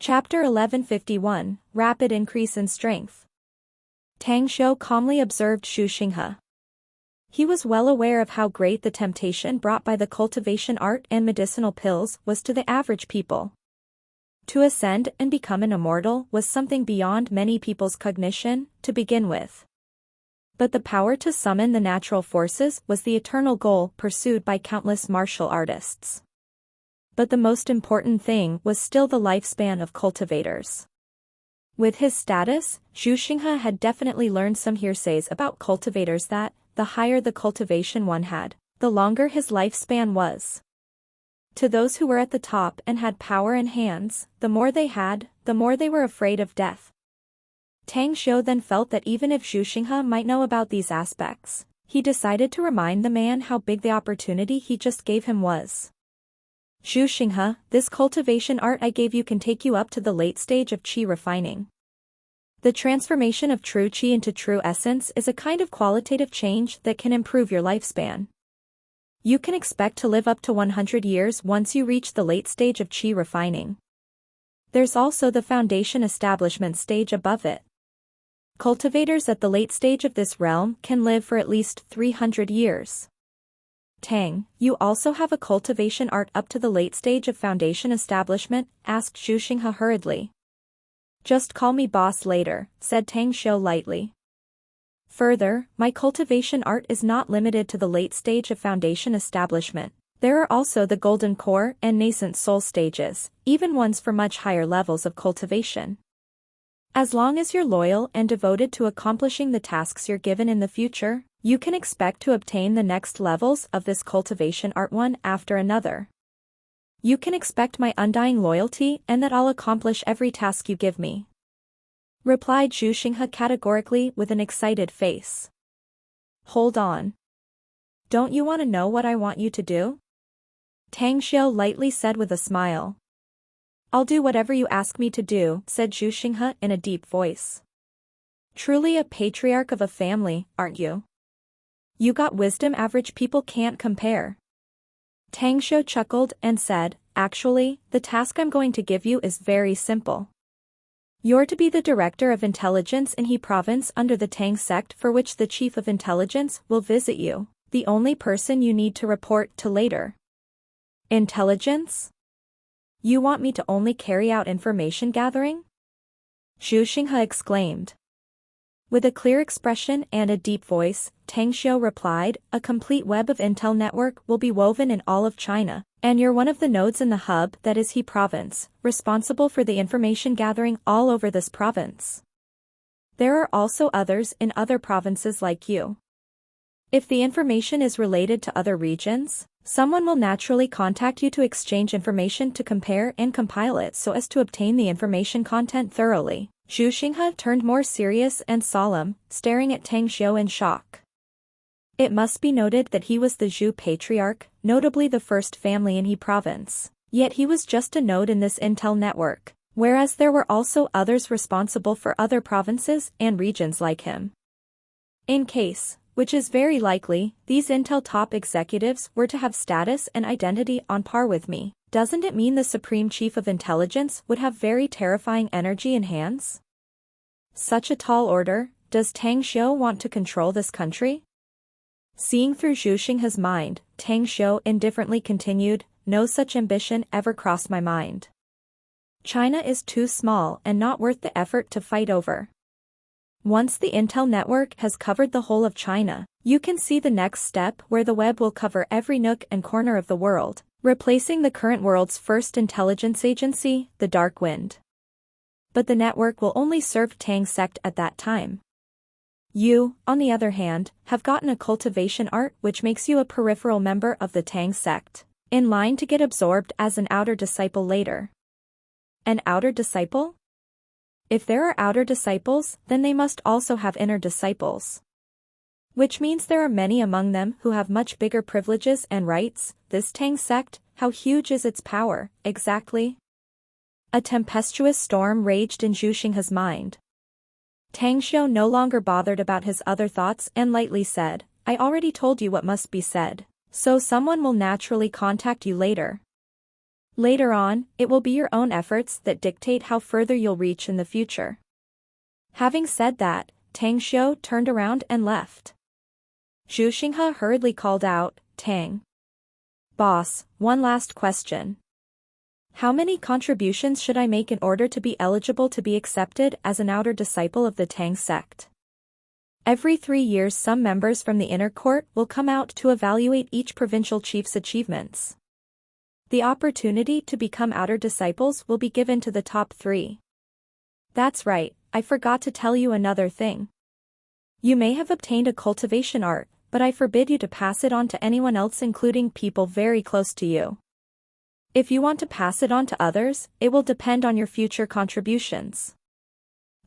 Chapter 1151, Rapid Increase in Strength. Tang Xiu calmly observed Xu Xinghe. He was well aware of how great the temptation brought by the cultivation art and medicinal pills was to the average people. To ascend and become an immortal was something beyond many people's cognition, to begin with. But the power to summon the natural forces was the eternal goal pursued by countless martial artists. But the most important thing was still the lifespan of cultivators. With his status, Xu Xinghe had definitely learned some hearsays about cultivators that, the higher the cultivation one had, the longer his lifespan was. To those who were at the top and had power in hands, the more they had, the more they were afraid of death. Tang Xiu then felt that even if Xu Xinghe might know about these aspects, he decided to remind the man how big the opportunity he just gave him was. Xu Xinghe, this cultivation art I gave you can take you up to the late stage of qi refining. The transformation of true qi into true essence is a kind of qualitative change that can improve your lifespan. You can expect to live up to 100 years once you reach the late stage of qi refining. There's also the foundation establishment stage above it. Cultivators at the late stage of this realm can live for at least 300 years. Tang, you also have a cultivation art up to the late stage of foundation establishment, asked Xu Xinghe hurriedly. Just call me boss later, said Tang Xiu lightly. Further, my cultivation art is not limited to the late stage of foundation establishment. There are also the golden core and nascent soul stages, even ones for much higher levels of cultivation. As long as you're loyal and devoted to accomplishing the tasks you're given in the future, you can expect to obtain the next levels of this cultivation art one after another. You can expect my undying loyalty and that I'll accomplish every task you give me, replied Xu Xinghe categorically with an excited face. Hold on. Don't you want to know what I want you to do? Tang Xiu lightly said with a smile. I'll do whatever you ask me to do, said Xu Xinghe in a deep voice. Truly a patriarch of a family, aren't you? You got wisdom average people can't compare. Tang Xiu chuckled and said, actually, the task I'm going to give you is very simple. You're to be the director of intelligence in He province under the Tang sect, for which the chief of intelligence will visit you, the only person you need to report to later. Intelligence? You want me to only carry out information gathering? Xu Xinghe exclaimed. With a clear expression and a deep voice, Tang Xiu replied, a complete web of intel network will be woven in all of China, and you're one of the nodes in the hub that is He province, responsible for the information gathering all over this province. There are also others in other provinces like you. If the information is related to other regions, someone will naturally contact you to exchange information to compare and compile it so as to obtain the information content thoroughly. Xu Xinghe turned more serious and solemn, staring at Tang Xiu in shock. It must be noted that he was the Zhu patriarch, notably the first family in He province, yet he was just a node in this intel network, whereas there were also others responsible for other provinces and regions like him. In case, which is very likely, these intel top executives were to have status and identity on par with me, doesn't it mean the Supreme Chief of Intelligence would have very terrifying energy in hands? Such a tall order, does Tang Xiu want to control this country? Seeing through Xu Xinghe's mind, Tang Xiu indifferently continued, no such ambition ever crossed my mind. China is too small and not worth the effort to fight over. Once the intel network has covered the whole of China, you can see the next step where the web will cover every nook and corner of the world, replacing the current world's first intelligence agency, the Dark Wind. But the network will only serve Tang sect at that time. You, on the other hand, have gotten a cultivation art which makes you a peripheral member of the Tang sect, in line to get absorbed as an outer disciple later. An outer disciple? If there are outer disciples, then they must also have inner disciples. Which means there are many among them who have much bigger privileges and rights. This Tang sect, how huge is its power, exactly? A tempestuous storm raged in Xu Xinghe's mind. Tang Xiu no longer bothered about his other thoughts and lightly said, I already told you what must be said, so someone will naturally contact you later. Later on, it will be your own efforts that dictate how further you'll reach in the future. Having said that, Tang Xiu turned around and left. Zhu Xinghe hurriedly called out, Tang. Boss, one last question. How many contributions should I make in order to be eligible to be accepted as an outer disciple of the Tang sect? Every 3 years some members from the inner court will come out to evaluate each provincial chief's achievements. The opportunity to become outer disciples will be given to the top 3. That's right, I forgot to tell you another thing. You may have obtained a cultivation art, but I forbid you to pass it on to anyone else, including people very close to you. If you want to pass it on to others, it will depend on your future contributions.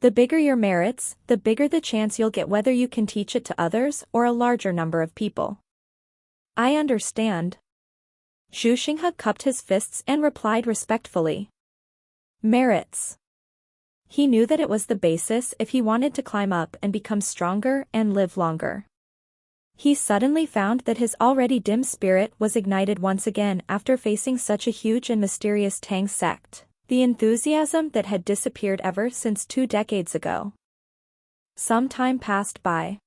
The bigger your merits, the bigger the chance you'll get, whether you can teach it to others or a larger number of people. I understand. Zhu Xinghe cupped his fists and replied respectfully. Merits. He knew that it was the basis if he wanted to climb up and become stronger and live longer. He suddenly found that his already dim spirit was ignited once again after facing such a huge and mysterious Tang sect, the enthusiasm that had disappeared ever since 2 decades ago. Some time passed by.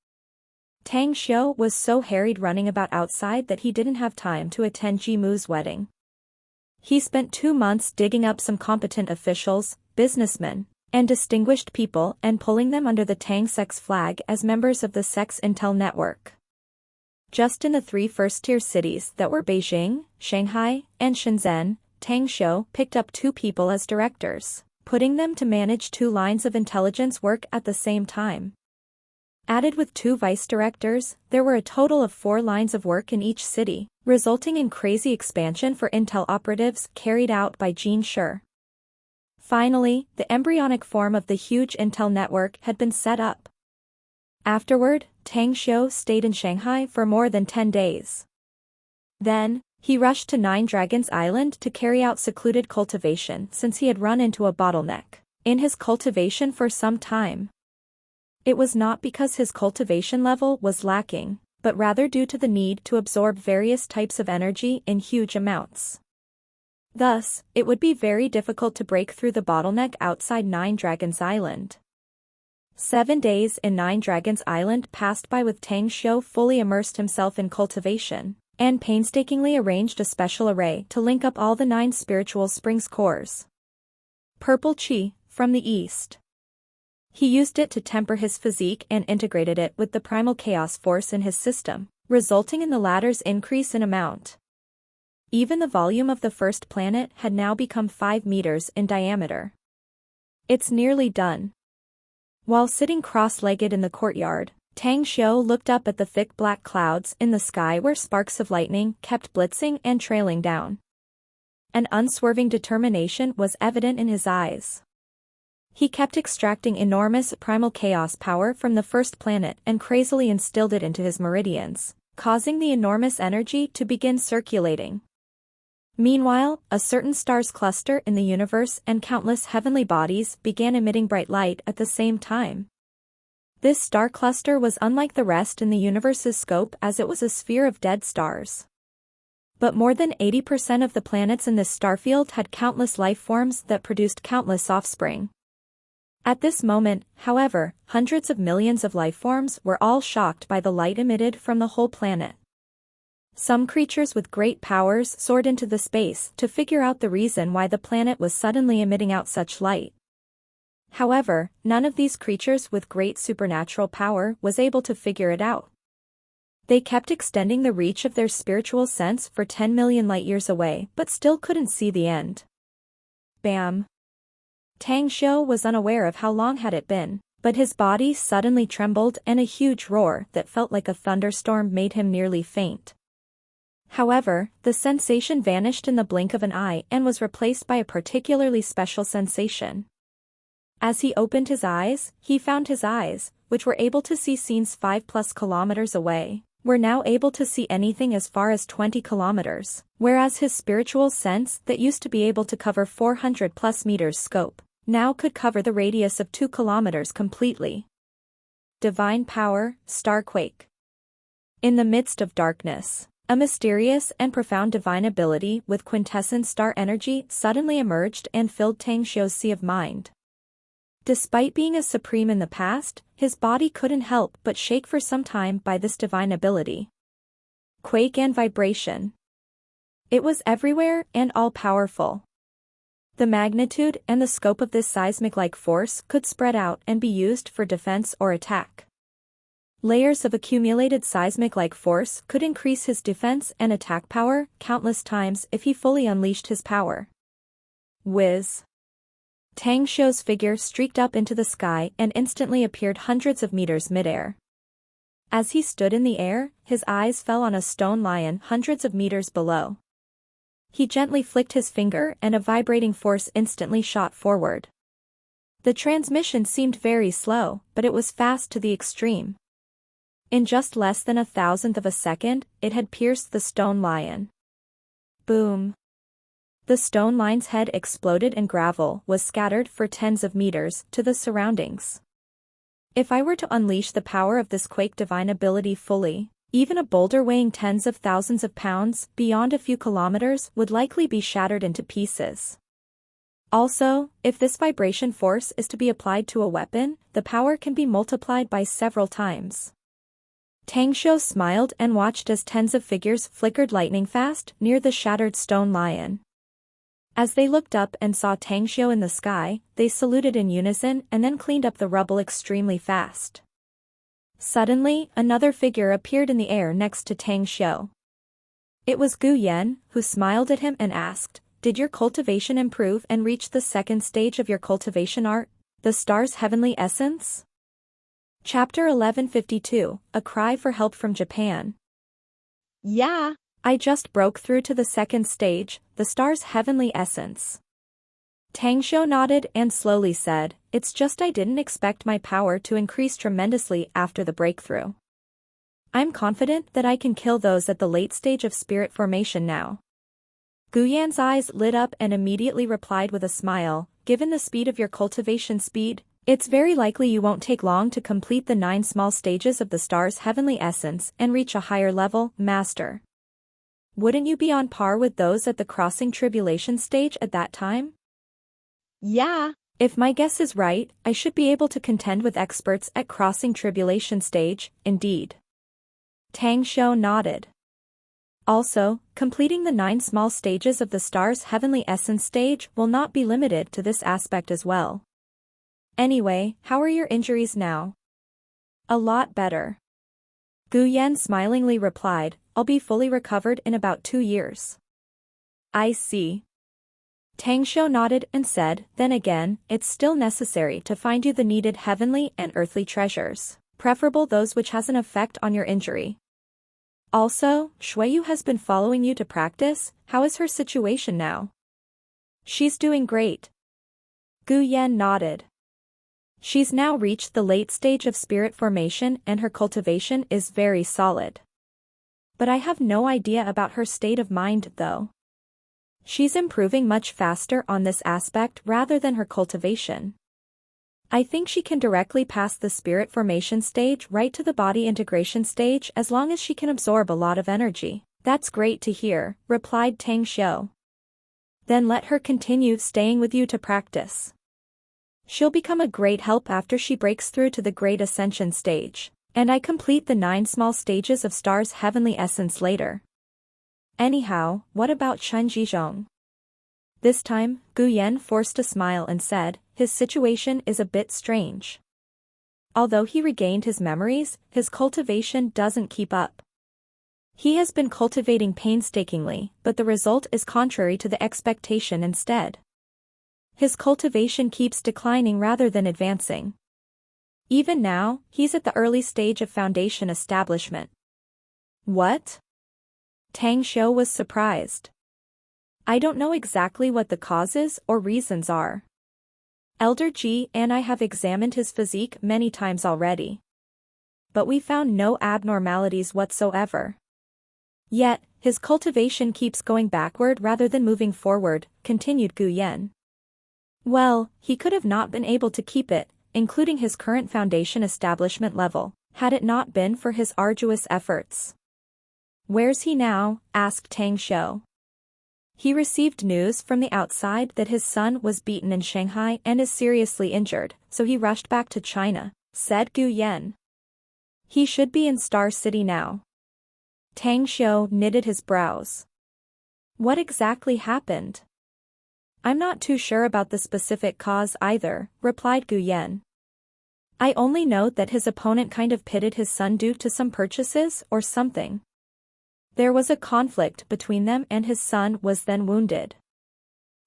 Tang Xiu was so harried running about outside that he didn't have time to attend Jimu's wedding. He spent 2 months digging up some competent officials, businessmen, and distinguished people and pulling them under the Tang sect's flag as members of the sect's intel network. Just in the 3 first-tier cities that were Beijing, Shanghai, and Shenzhen, Tang Xiu picked up 2 people as directors, putting them to manage 2 lines of intelligence work at the same time. Added with 2 vice directors, there were a total of 4 lines of work in each city, resulting in crazy expansion for intel operatives carried out by Jing. Finally, the embryonic form of the huge intel network had been set up. Afterward, Tang Xiu stayed in Shanghai for more than 10 days. Then, he rushed to 9 Dragons Island to carry out secluded cultivation since he had run into a bottleneck in his cultivation for some time. It was not because his cultivation level was lacking, but rather due to the need to absorb various types of energy in huge amounts. Thus, it would be very difficult to break through the bottleneck outside 9 Dragons Island. 7 days in 9 Dragons Island passed by with Tang Xiu fully immersed himself in cultivation, and painstakingly arranged a special array to link up all the 9 spiritual springs cores. Purple Qi, from the east. He used it to temper his physique and integrated it with the primal chaos force in his system, resulting in the latter's increase in amount. Even the volume of the first planet had now become 5 meters in diameter. It's nearly done. While sitting cross-legged in the courtyard, Tang Xiu looked up at the thick black clouds in the sky where sparks of lightning kept blitzing and trailing down. An unswerving determination was evident in his eyes. He kept extracting enormous primal chaos power from the first planet and crazily instilled it into his meridians, causing the enormous energy to begin circulating. Meanwhile, a certain star's cluster in the universe and countless heavenly bodies began emitting bright light at the same time. This star cluster was unlike the rest in the universe's scope as it was a sphere of dead stars. But more than 80% of the planets in this starfield had countless life forms that produced countless offspring. At this moment, however, hundreds of millions of life forms were all shocked by the light emitted from the whole planet. Some creatures with great powers soared into the space to figure out the reason why the planet was suddenly emitting out such light. However, none of these creatures with great supernatural power was able to figure it out. They kept extending the reach of their spiritual sense for 10 million light-years away but still couldn't see the end. Bam! Tang Xiu was unaware of how long had it been, but his body suddenly trembled and a huge roar that felt like a thunderstorm made him nearly faint. However, the sensation vanished in the blink of an eye and was replaced by a particularly special sensation. As he opened his eyes, he found his eyes, which were able to see scenes 5+ kilometers away, were now able to see anything as far as 20 kilometers, whereas his spiritual sense that used to be able to cover 400+ meters scope, now could cover the radius of 2 kilometers completely. Divine power, Starquake. In the midst of darkness, A mysterious and profound divine ability with quintessence star energy suddenly emerged and filled Tang Xiu's sea of mind. Despite being as supreme in the past, his body couldn't help but shake for some time by this divine ability. Quake and vibration. It was everywhere and all-powerful. The magnitude and the scope of this seismic-like force could spread out and be used for defense or attack. Layers of accumulated seismic-like force could increase his defense and attack power countless times if he fully unleashed his power. Whiz. Tang Xiu's figure streaked up into the sky and instantly appeared hundreds of meters midair. As he stood in the air, his eyes fell on a stone lion hundreds of meters below. He gently flicked his finger and a vibrating force instantly shot forward. The transmission seemed very slow, but it was fast to the extreme. In just less than 1,000th of a second, it had pierced the stone lion. Boom. The stone lion's head exploded and gravel was scattered for tens of meters to the surroundings. If I were to unleash the power of this quake divine ability fully, even a boulder weighing tens of thousands of pounds beyond a few kilometers would likely be shattered into pieces. Also, if this vibration force is to be applied to a weapon, the power can be multiplied by several times. Tang Xiu smiled and watched as tens of figures flickered lightning fast near the shattered stone lion. As they looked up and saw Tang Xiu in the sky, they saluted in unison and then cleaned up the rubble extremely fast. Suddenly, another figure appeared in the air next to Tang Xiu. It was Gu Yan, who smiled at him and asked, "Did your cultivation improve and reach the second stage of your cultivation art, the star's heavenly essence?" Chapter 1152, A Cry for Help from Japan. Yeah. I just broke through to the second stage, the star's heavenly essence. Tang Xiu nodded and slowly said, "It's just I didn't expect my power to increase tremendously after the breakthrough. I'm confident that I can kill those at the late stage of spirit formation now." Gu Yan's eyes lit up and immediately replied with a smile, "Given the speed of your cultivation speed, it's very likely you won't take long to complete the 9 small stages of the star's heavenly essence and reach a higher level, Master. Wouldn't you be on par with those at the crossing tribulation stage at that time?" Yeah. If my guess is right, I should be able to contend with experts at crossing tribulation stage, indeed. Tang Xiu nodded. Also, completing the 9 small stages of the star's heavenly essence stage will not be limited to this aspect as well. Anyway, how are your injuries now? A lot better. Gu Yan smilingly replied, "I'll be fully recovered in about 2 years." I see. Tang Xiu nodded and said, "Then again, it's still necessary to find you the needed heavenly and earthly treasures, preferable those which has an effect on your injury. Also, Shuiyu has been following you to practice. How is her situation now?" "She's doing great." Gu Yan nodded. "She's now reached the late stage of spirit formation and her cultivation is very solid. But I have no idea about her state of mind though. She's improving much faster on this aspect rather than her cultivation. I think she can directly pass the spirit formation stage right to the body integration stage as long as she can absorb a lot of energy." "That's great to hear," replied Tang Xiu. "Then let her continue staying with you to practice. She'll become a great help after she breaks through to the Great Ascension stage, and I complete the 9 small stages of Star's heavenly essence later. Anyhow, what about Chen Jizhong?" This time, Gu Yan forced a smile and said, "His situation is a bit strange. Although he regained his memories, his cultivation doesn't keep up. He has been cultivating painstakingly, but the result is contrary to the expectation instead. His cultivation keeps declining rather than advancing. Even now, he's at the early stage of foundation establishment." "What?" Tang Xiu was surprised. "I don't know exactly what the causes or reasons are. Elder Ji and I have examined his physique many times already. But we found no abnormalities whatsoever. Yet, his cultivation keeps going backward rather than moving forward," continued Gu Yan. "Well, he could have not been able to keep it, including his current foundation establishment level, had it not been for his arduous efforts. Where's he now? Asked Tang Xiu. He received news from the outside that his son was beaten in Shanghai and is seriously injured, so he rushed back to China, said Gu Yan. He should be in Star City now. Tang Xiu knitted his brows. What exactly happened? I'm not too sure about the specific cause either, replied Gu Yan. I only know that his opponent kind of pitted his son due to some purchases or something. There was a conflict between them and his son was then wounded.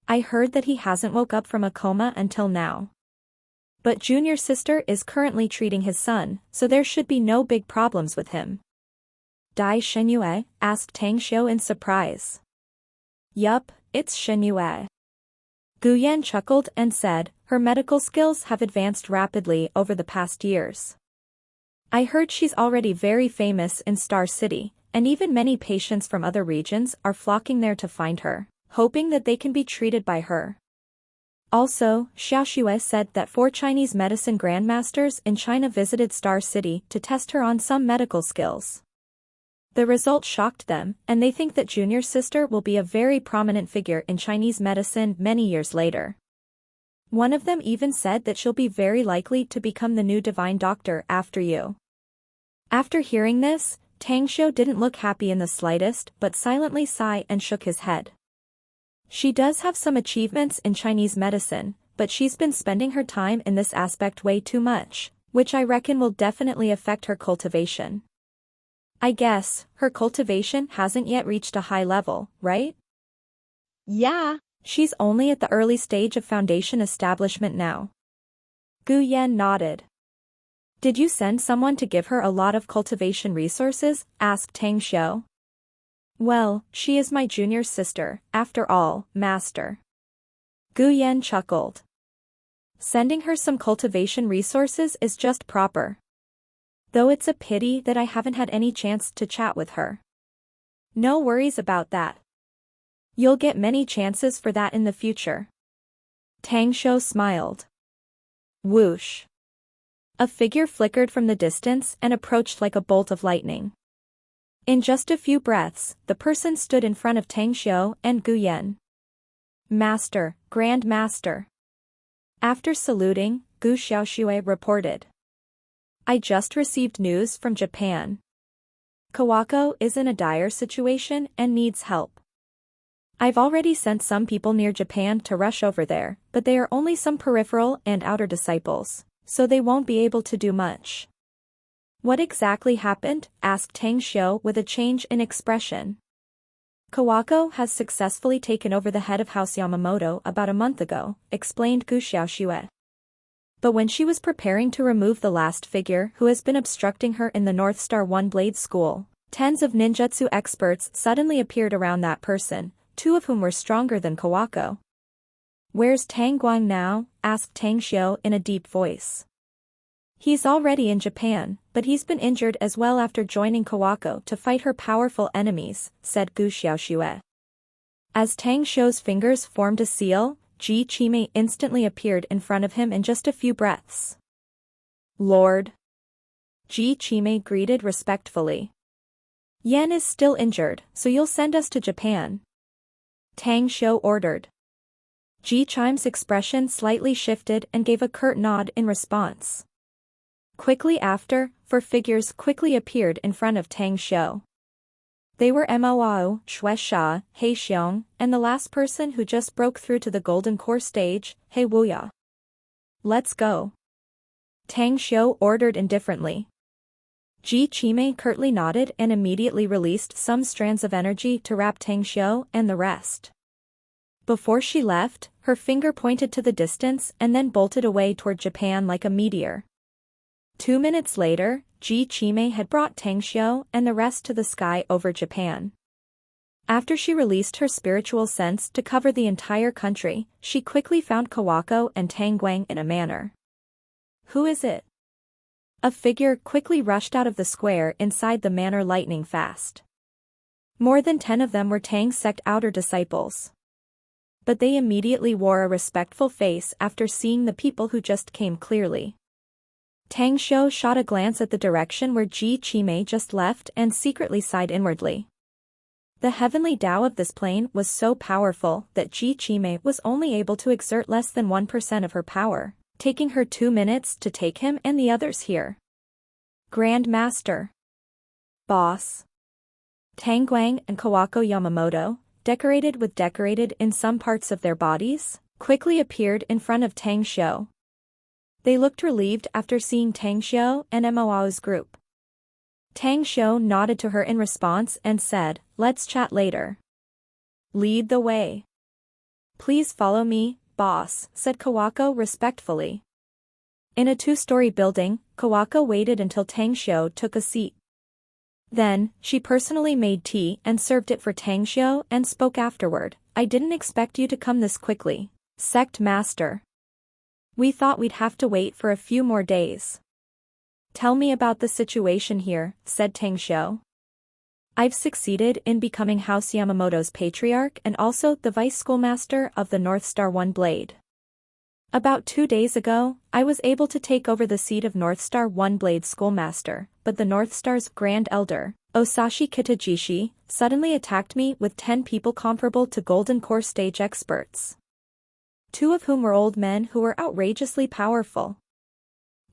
I heard that he hasn't woke up from a coma until now. But junior sister is currently treating his son, so there should be no big problems with him. Dai Shenyue? Asked Tang Xiu in surprise. Yup, it's Shenyue. Gu Yan chuckled and said, her medical skills have advanced rapidly over the past years. I heard she's already very famous in Star City, and even many patients from other regions are flocking there to find her, hoping that they can be treated by her. Also, Xiaoxue said that 4 Chinese medicine grandmasters in China visited Star City to test her on some medical skills. The results shocked them, and they think that junior sister will be a very prominent figure in Chinese medicine many years later. One of them even said that she'll be very likely to become the new divine doctor after you. After hearing this, Tang Xiu didn't look happy in the slightest but silently sighed and shook his head. She does have some achievements in Chinese medicine, but she's been spending her time in this aspect way too much, which I reckon will definitely affect her cultivation. I guess, her cultivation hasn't yet reached a high level, right? Yeah. She's only at the early stage of foundation establishment now. Gu Yan nodded. Did you send someone to give her a lot of cultivation resources? Asked Tang Xiu. Well, she is my junior sister, after all, master. Gu Yan chuckled. Sending her some cultivation resources is just proper. Though it's a pity that I haven't had any chance to chat with her. No worries about that. You'll get many chances for that in the future. Tang Xiu smiled. Whoosh. A figure flickered from the distance and approached like a bolt of lightning. In just a few breaths, the person stood in front of Tang Xiu and Gu Yan. Master, Grand Master. After saluting, Gu Xiaoxue reported. I just received news from Japan. Kawako is in a dire situation and needs help. I've already sent some people near Japan to rush over there, but they are only some peripheral and outer disciples, so they won't be able to do much. What exactly happened? Asked Tang Xiu with a change in expression. Kawako has successfully taken over the head of House Yamamoto about a month ago, explained Gu Xiaoxue. But when she was preparing to remove the last figure who has been obstructing her in the North Star One Blade School, tens of ninjutsu experts suddenly appeared around that person, 2 of whom were stronger than Kawako. Where's Tang Guang now? Asked Tang Xiu in a deep voice. He's already in Japan, but he's been injured as well after joining Kawako to fight her powerful enemies, said Gu Xiaoxue. As Tang Xiu's fingers formed a seal, Ji Qimei instantly appeared in front of him in just a few breaths. Lord. Ji Qimei greeted respectfully. Yan is still injured, so you'll send us to Japan. Tang Xiu ordered. Ji Chime's expression slightly shifted and gave a curt nod in response. Quickly after, 4 figures quickly appeared in front of Tang Xiu. They were Mo, Shueisha, He Xiong, and the last person who just broke through to the Golden Core stage, He Wuya. Let's go. Tang Xiu ordered indifferently. Ji Qimei curtly nodded and immediately released some strands of energy to wrap Tang Xiu and the rest. Before she left, her finger pointed to the distance and then bolted away toward Japan like a meteor. 2 minutes later, Ji Qimei had brought Tang Xiu and the rest to the sky over Japan. After she released her spiritual sense to cover the entire country, she quickly found Kawako and Tang Guang in a manner. Who is it? A figure quickly rushed out of the square inside the manor lightning fast. More than 10 of them were Tang sect outer disciples. But they immediately wore a respectful face after seeing the people who just came clearly. Tang Shou shot a glance at the direction where Ji Qimei just left and secretly sighed inwardly. The heavenly Tao of this plane was so powerful that Ji Qimei was only able to exert less than 1% of her power, taking her 2 minutes to take him and the others here. Grand Master. Boss. Tang Guang and Kawako Yamamoto, decorated in some parts of their bodies, quickly appeared in front of Tang Shou. They looked relieved after seeing Tang Shou and Moao's group. Tang Shou nodded to her in response and said, "Let's chat later." "Lead the way." "Please follow me, boss," said Kawako respectfully. In a 2-story building, Kawako waited until Tang Shou took a seat. Then, she personally made tea and served it for Tang Shou and spoke afterward. "I didn't expect you to come this quickly, Sect Master. We thought we'd have to wait for a few more days." "Tell me about the situation here," said Tang Shou. "I've succeeded in becoming House Yamamoto's patriarch and also the vice schoolmaster of the North Star One Blade. About 2 days ago, I was able to take over the seat of North Star One Blade schoolmaster, but the North Star's Grand Elder, Osashi Kitajishi, suddenly attacked me with 10 people comparable to Golden Core stage experts. 2 of whom were old men who were outrageously powerful.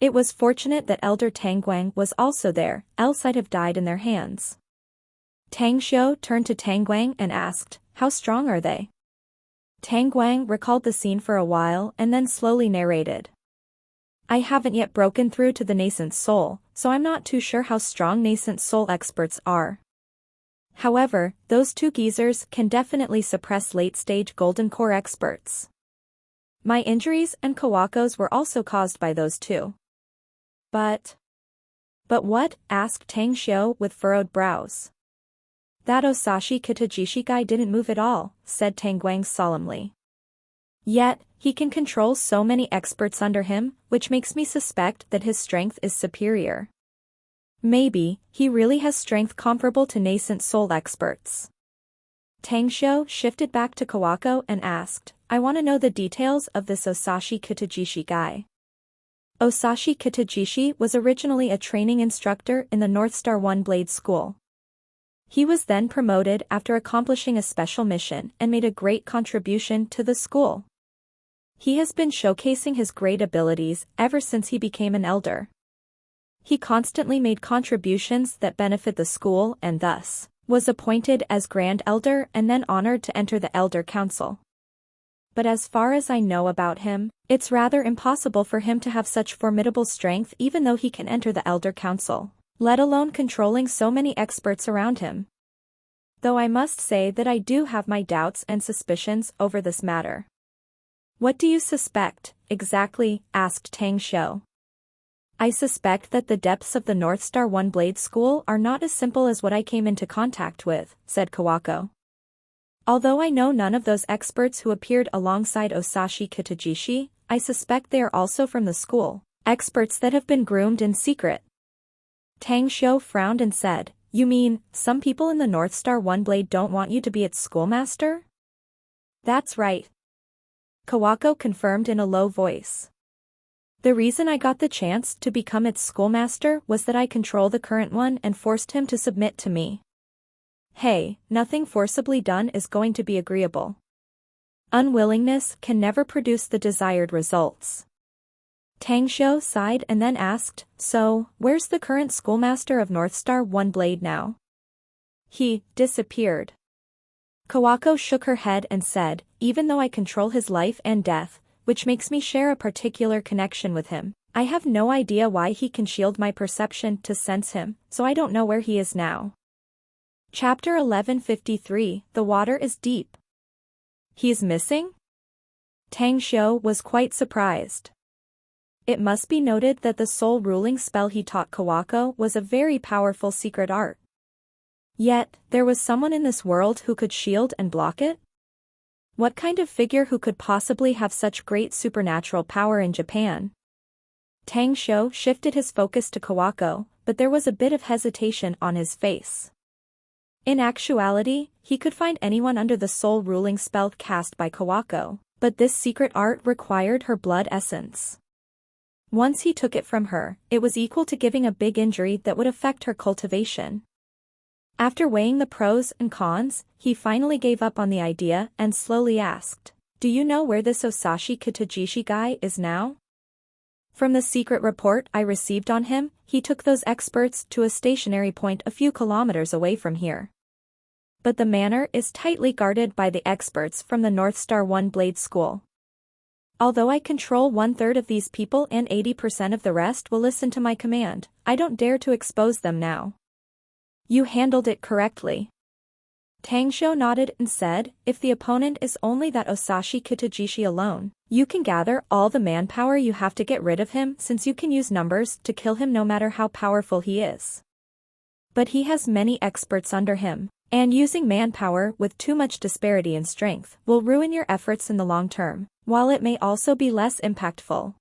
It was fortunate that Elder Tang Guang was also there, else I'd have died in their hands." Tang Shou turned to Tang Guang and asked, "How strong are they?" Tang Guang recalled the scene for a while and then slowly narrated. "I haven't yet broken through to the nascent soul, so I'm not too sure how strong nascent soul experts are. However, those 2 geezers can definitely suppress late-stage Golden Core experts. My injuries and Kawako's were also caused by those 2. But what?" asked Tang Shou with furrowed brows. "That Osashi Kitajishi guy didn't move at all," said Tang Guang solemnly. "Yet, he can control so many experts under him, which makes me suspect that his strength is superior. Maybe, he really has strength comparable to nascent soul experts." Tang Shou shifted back to Kawako and asked, "I want to know the details of this Osashi Kitajishi guy." Osashi Kitajishi was originally a training instructor in the North Star One Blade School. He was then promoted after accomplishing a special mission and made a great contribution to the school. He has been showcasing his great abilities ever since he became an elder. He constantly made contributions that benefit the school and thus was appointed as Grand Elder and then honored to enter the Elder Council. But as far as I know about him, it's rather impossible for him to have such formidable strength even though he can enter the Elder Council, let alone controlling so many experts around him. Though I must say that I do have my doubts and suspicions over this matter." "What do you suspect, exactly?" asked Tang Shou. "I suspect that the depths of the North Star One Blade School are not as simple as what I came into contact with," said Kawako. "Although I know none of those experts who appeared alongside Osashi Kitajishi, I suspect they are also from the school, experts that have been groomed in secret." Tang Shou frowned and said, "You mean, some people in the North Star One Blade don't want you to be its schoolmaster?" "That's right," Kawako confirmed in a low voice. "The reason I got the chance to become its schoolmaster was that I control the current one and forced him to submit to me. Hey, nothing forcibly done is going to be agreeable. Unwillingness can never produce the desired results." Tang Shou sighed and then asked, "So, where's the current schoolmaster of North Star One Blade now?" "He disappeared." Kawako shook her head and said, "Even though I control his life and death, which makes me share a particular connection with him, I have no idea why he can shield my perception to sense him, so I don't know where he is now." Chapter 1153, The Water is Deep. "He's missing?" Tang Shou was quite surprised. It must be noted that the soul-ruling spell he taught Kawako was a very powerful secret art. Yet, there was someone in this world who could shield and block it? What kind of figure who could possibly have such great supernatural power in Japan? Tang Shou shifted his focus to Kawako, but there was a bit of hesitation on his face. In actuality, he could find anyone under the soul-ruling spell cast by Kawako, but this secret art required her blood essence. Once he took it from her, it was equal to giving a big injury that would affect her cultivation. After weighing the pros and cons, he finally gave up on the idea and slowly asked, "Do you know where this Osashi Kitajishi guy is now?" From the secret report I received on him, he took those experts to a stationary point a few kilometers away from here. But the manor is tightly guarded by the experts from the North Star One Blade School. Although I control 1/3 of these people and 80% of the rest will listen to my command, I don't dare to expose them now. You handled it correctly. Tangsho nodded and said, if the opponent is only that Osashi Kitajishi alone, you can gather all the manpower you have to get rid of him since you can use numbers to kill him no matter how powerful he is. But he has many experts under him, and using manpower with too much disparity in strength will ruin your efforts in the long term, while it may also be less impactful.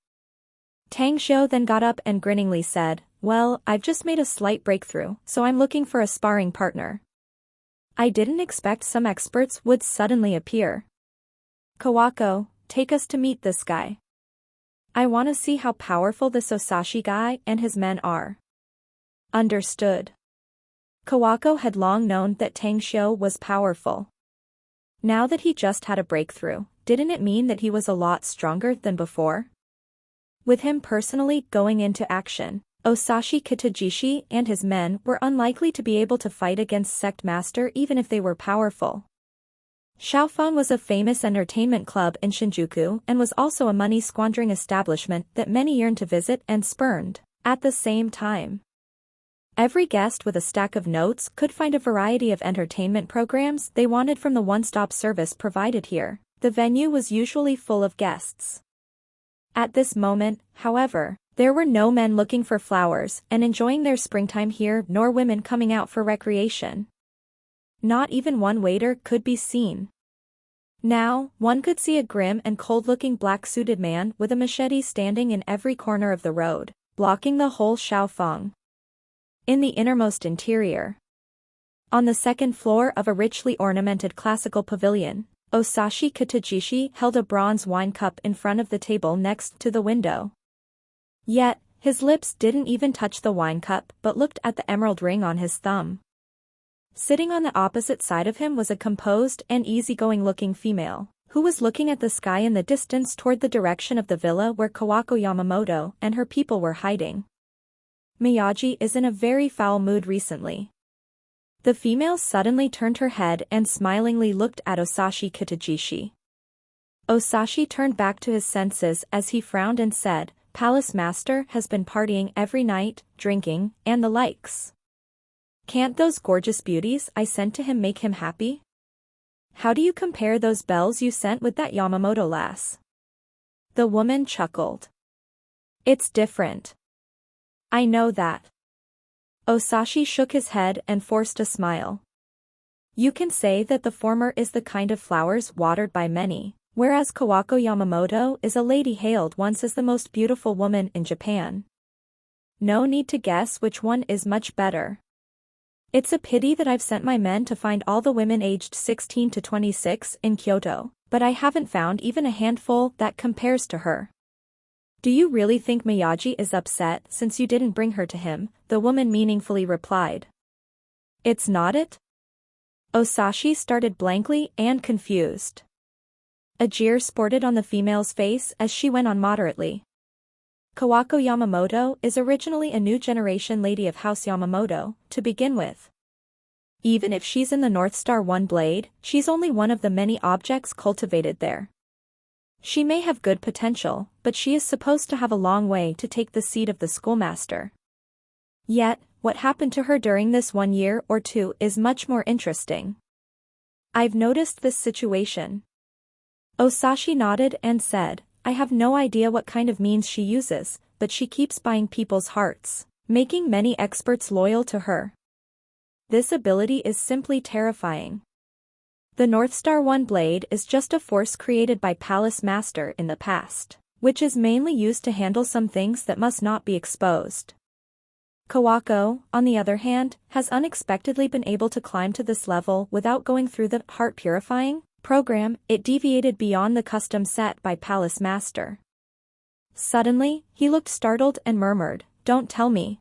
Tangsho then got up and grinningly said, well, I've just made a slight breakthrough, so I'm looking for a sparring partner. I didn't expect some experts would suddenly appear. Kawako, take us to meet this guy. I want to see how powerful this Osashi guy and his men are. Understood. Kawako had long known that Tangsho was powerful. Now that he just had a breakthrough, didn't it mean that he was a lot stronger than before? With him personally going into action, Osashi Kitajishi and his men were unlikely to be able to fight against Sect Master even if they were powerful. Xiaofang was a famous entertainment club in Shinjuku and was also a money-squandering establishment that many yearned to visit and spurned. At the same time, every guest with a stack of notes could find a variety of entertainment programs they wanted from the one-stop service provided here. The venue was usually full of guests. At this moment, however, there were no men looking for flowers and enjoying their springtime here nor women coming out for recreation. Not even one waiter could be seen. Now, one could see a grim and cold-looking black-suited man with a machete standing in every corner of the road, blocking the whole Xiaofang. In the innermost interior, on the second floor of a richly ornamented classical pavilion, Osashi Kitajishi held a bronze wine cup in front of the table next to the window. Yet, his lips didn't even touch the wine cup but looked at the emerald ring on his thumb. Sitting on the opposite side of him was a composed and easygoing-looking female, who was looking at the sky in the distance toward the direction of the villa where Kawako Yamamoto and her people were hiding. Miyagi is in a very foul mood recently. The female suddenly turned her head and smilingly looked at Osashi Kitajishi. Osashi turned back to his senses as he frowned and said, Palace Master has been partying every night, drinking, and the likes. Can't those gorgeous beauties I sent to him make him happy? How do you compare those bells you sent with that Yamamoto lass? The woman chuckled. It's different. I know that. Osashi shook his head and forced a smile. You can say that the former is the kind of flowers watered by many, whereas Kawako Yamamoto is a lady hailed once as the most beautiful woman in Japan. No need to guess which one is much better. It's a pity that I've sent my men to find all the women aged 16 to 26 in Kyoto, but I haven't found even a handful that compares to her. Do you really think Miyagi is upset since you didn't bring her to him? The woman meaningfully replied. It's not it? Osashi started blankly and confused. A jeer sported on the female's face as she went on moderately. Kawako Yamamoto is originally a new generation lady of House Yamamoto, to begin with. Even if she's in the North Star One Blade, she's only one of the many objects cultivated there. She may have good potential, but she is supposed to have a long way to take the seat of the schoolmaster. Yet, what happened to her during this 1 year or two is much more interesting. I've noticed this situation. Osashi nodded and said, I have no idea what kind of means she uses, but she keeps buying people's hearts, making many experts loyal to her. This ability is simply terrifying. The North Star One Blade is just a force created by Palace Master in the past, which is mainly used to handle some things that must not be exposed. Kawako, on the other hand, has unexpectedly been able to climb to this level without going through the heart purifying program. It deviated beyond the custom set by Palace Master. Suddenly, he looked startled and murmured, "Don't tell me.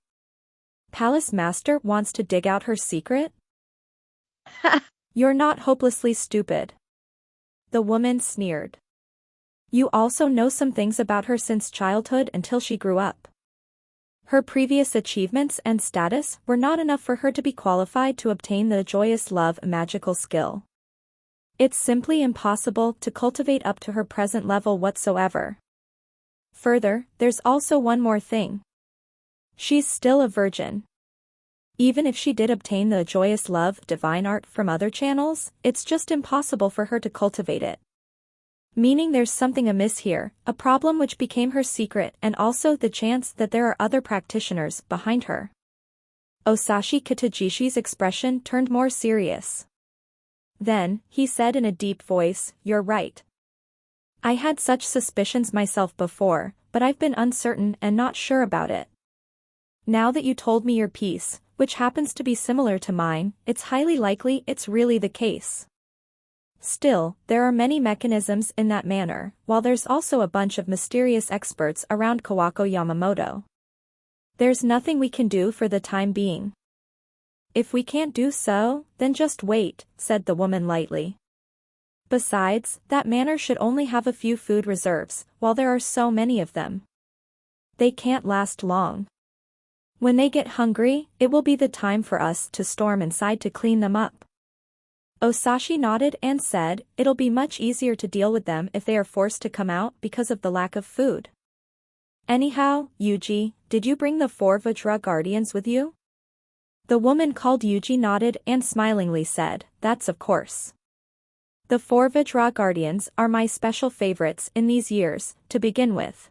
Palace Master wants to dig out her secret?" "You're not hopelessly stupid." The woman sneered. "You also know some things about her since childhood until she grew up. Her previous achievements and status were not enough for her to be qualified to obtain the joyous love magical skill. It's simply impossible to cultivate up to her present level whatsoever. Further, there's also one more thing. She's still a virgin. Even if she did obtain the joyous love divine art from other channels, it's just impossible for her to cultivate it. Meaning there's something amiss here, a problem which became her secret and also the chance that there are other practitioners behind her." Osashi Kitajishi's expression turned more serious. Then, he said in a deep voice, "You're right. I had such suspicions myself before, but I've been uncertain and not sure about it. Now that you told me your piece, which happens to be similar to mine, it's highly likely it's really the case. Still, there are many mechanisms in that manner, while there's also a bunch of mysterious experts around Kawako Yamamoto. There's nothing we can do for the time being." "If we can't do so, then just wait," said the woman lightly. "Besides, that manor should only have a few food reserves, while there are so many of them. They can't last long. When they get hungry, it will be the time for us to storm inside to clean them up." Osashi nodded and said, "It'll be much easier to deal with them if they are forced to come out because of the lack of food. Anyhow, Yuji, did you bring the 4 Vajra guardians with you?" The woman called Yuji nodded and smilingly said, "That's of course. The 4 Vajra guardians are my special favorites in these years, to begin with.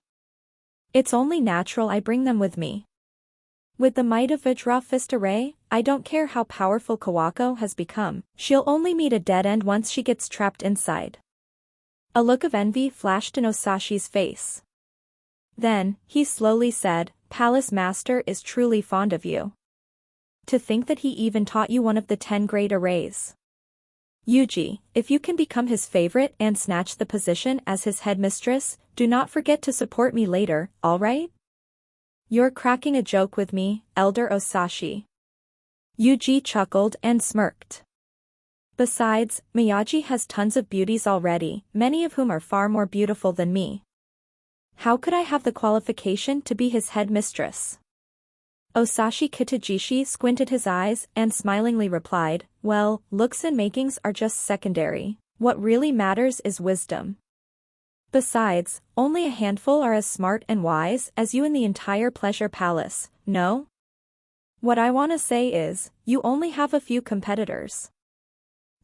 It's only natural I bring them with me. With the might of Vajra Fist Array, I don't care how powerful Kawako has become, she'll only meet a dead end once she gets trapped inside." A look of envy flashed in Osashi's face. Then, he slowly said, "Palace Master is truly fond of you. To think that he even taught you one of the 10 great arrays. Yuji, if you can become his favorite and snatch the position as his headmistress, do not forget to support me later, alright?" "You're cracking a joke with me, Elder Osashi." Yuji chuckled and smirked. "Besides, Miyagi has tons of beauties already, many of whom are far more beautiful than me. How could I have the qualification to be his headmistress?" Osashi Kitajishi squinted his eyes and smilingly replied, "Well, looks and makings are just secondary. What really matters is wisdom. Besides, only a handful are as smart and wise as you in the entire Pleasure Palace, no? What I want to say is, you only have a few competitors.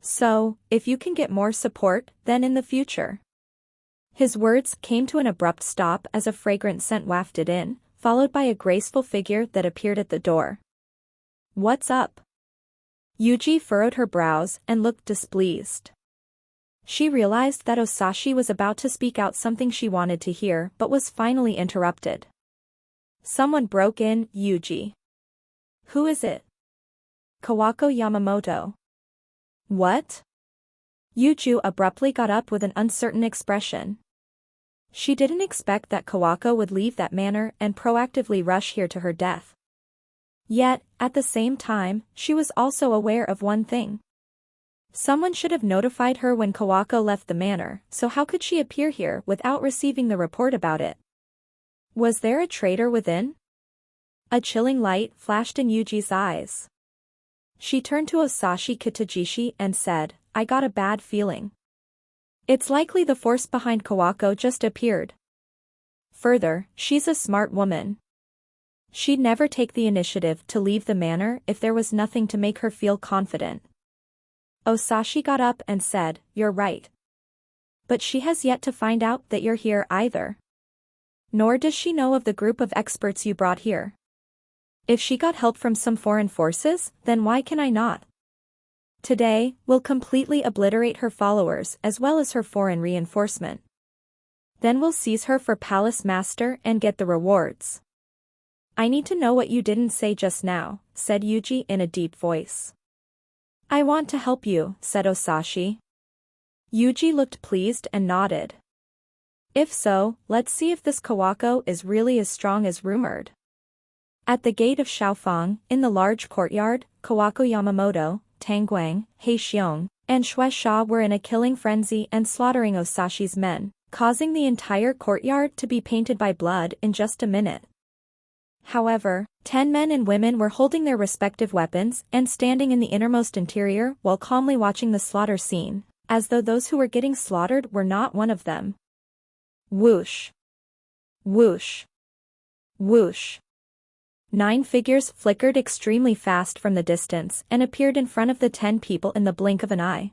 So, if you can get more support, then in the future." His words came to an abrupt stop as a fragrant scent wafted in, followed by a graceful figure that appeared at the door. "What's up?" Yuji furrowed her brows and looked displeased. She realized that Osashi was about to speak out something she wanted to hear but was finally interrupted. Someone broke in, "Yuji. Who is it?" "Kawako Yamamoto." "What?" Yuju abruptly got up with an uncertain expression. She didn't expect that Kawako would leave that manor and proactively rush here to her death. Yet, at the same time, she was also aware of one thing. Someone should have notified her when Kawako left the manor, so how could she appear here without receiving the report about it? Was there a traitor within? A chilling light flashed in Yuji's eyes. She turned to Osashi Kitajishi and said, "I got a bad feeling. It's likely the force behind Kawako just appeared. Further, she's a smart woman. She'd never take the initiative to leave the manor if there was nothing to make her feel confident." Osashi got up and said, "You're right. But she has yet to find out that you're here either. Nor does she know of the group of experts you brought here. If she got help from some foreign forces, then why can I not? Today, we'll completely obliterate her followers as well as her foreign reinforcement. Then we'll seize her for Palace Master and get the rewards." "I need to know what you didn't say just now," said Yuji in a deep voice. "I want to help you," said Osashi. Yuji looked pleased and nodded. If so, let's see if this Kawako is really as strong as rumored. At the gate of Shaofang, in the large courtyard, Kawako Yamamoto, Tang Guang, He Xiong, and Shui Sha were in a killing frenzy and slaughtering Osashi's men, causing the entire courtyard to be painted by blood in just a minute. However, 10 men and women were holding their respective weapons and standing in the innermost interior while calmly watching the slaughter scene, as though those who were getting slaughtered were not one of them. Whoosh! Whoosh! Whoosh! 9 figures flickered extremely fast from the distance and appeared in front of the 10 people in the blink of an eye.